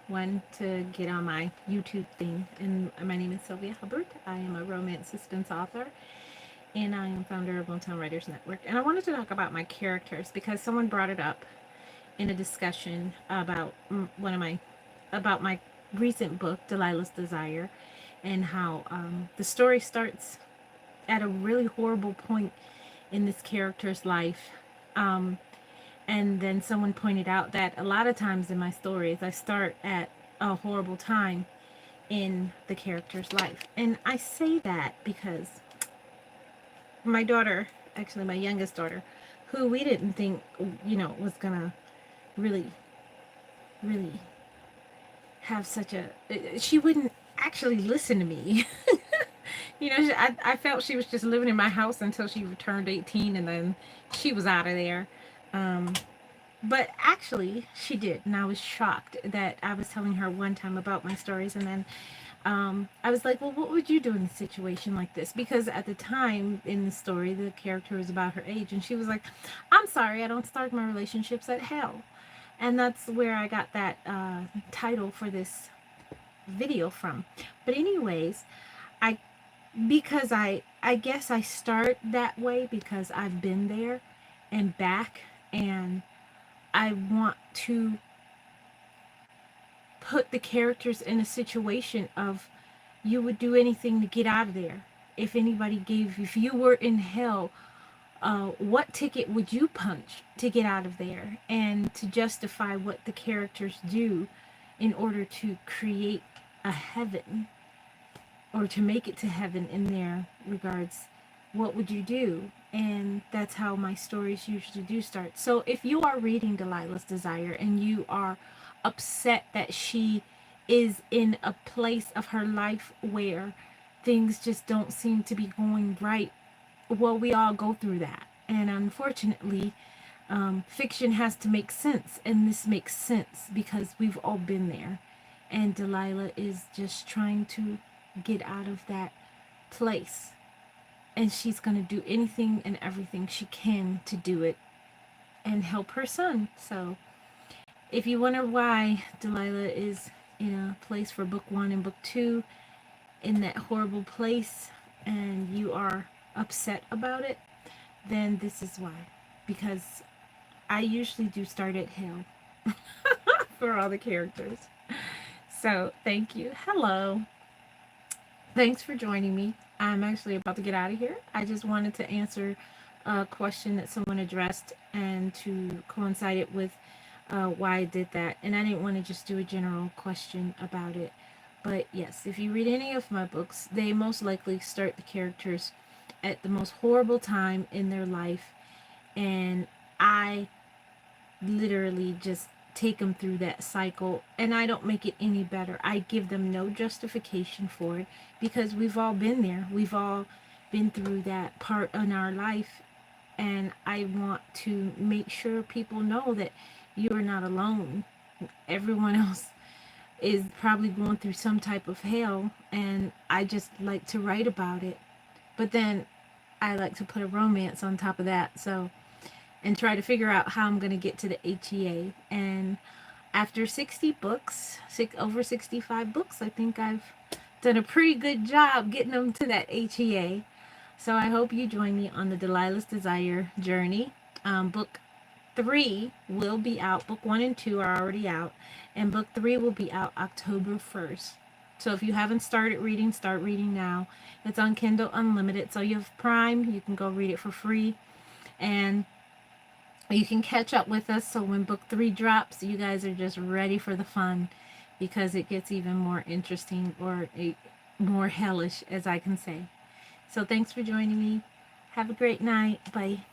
one to get on my YouTube thing. And my name is Sylvia Hubbard. I am a romance suspense author, and I am founder of Hometown Writers Network. And I wanted to talk about my characters because someone brought it up in a discussion about about my recent book, Delilah's Desire, and how the story starts at a really horrible point in this character's life. Um, and then someone pointed out that a lot of times in my stories, I start at a horrible time in the character's life. And I say that because my daughter, actually my youngest daughter, who we didn't think, was gonna really, really have such a, she wouldn't actually listen to me. I felt she was just living in my house until she turned 18, and then she was out of there. Um, but actually, she did, and I was shocked that I was telling her one time about my stories, and then I was like, well, what would you do in a situation like this? Because at the time in the story, the character was about her age, and she was like, I'm sorry, I don't start my relationships at hell. And that's where I got that title for this video from. But anyways, I because I guess I start that way because I've been there and back, and I want to put the characters in a situation of you would do anything to get out of there. If you were in hell, what ticket would you punch to get out of there, and to justify what the characters do in order to create a heaven, or to make it to heaven in their regards? What would you do? And that's how my stories usually do start. So if you are reading Delilah's Desire and you are upset that she is in a place of her life where things just don't seem to be going right, well, we all go through that. And unfortunately, fiction has to make sense. And this makes sense because we've all been there. And Delilah is just trying to get out of that place. And she's going to do anything and everything she can to do it and help her son. So if you wonder why Delilah is in a place for book 1 and book 2, in that horrible place, and you are upset about it, then this is why. Because I usually do start at hell for all the characters. So thank you. Hello. Thanks for joining me. I'm actually about to get out of here. I just wanted to answer a question that someone addressed and to coincide it with why I did that. And I didn't want to just do a general question about it. But yes, if you read any of my books, they most likely start the characters at the most horrible time in their life. And I literally just take them through that cycle, and I don't make it any better. I give them no justification for it because we've all been there. We've all been through that part in our life, and I want to make sure people know that you are not alone. Everyone else is probably going through some type of hell, and I just like to write about it. But then I like to put a romance on top of that, so, and try to figure out how I'm going to get to the HEA. And after 60 books, over 65 books, I think I've done a pretty good job getting them to that HEA. So I hope you join me on the Delilah's Desire journey. Book 3 will be out. Book 1 and 2 are already out, and book 3 will be out October 1st. So if you haven't started reading, start reading now. It's on Kindle Unlimited, so you have Prime. You can go read it for free, and you can catch up with us, so when book 3 drops, you guys are just ready for the fun, because it gets even more interesting, or more hellish, as I can say. So thanks for joining me. Have a great night. Bye.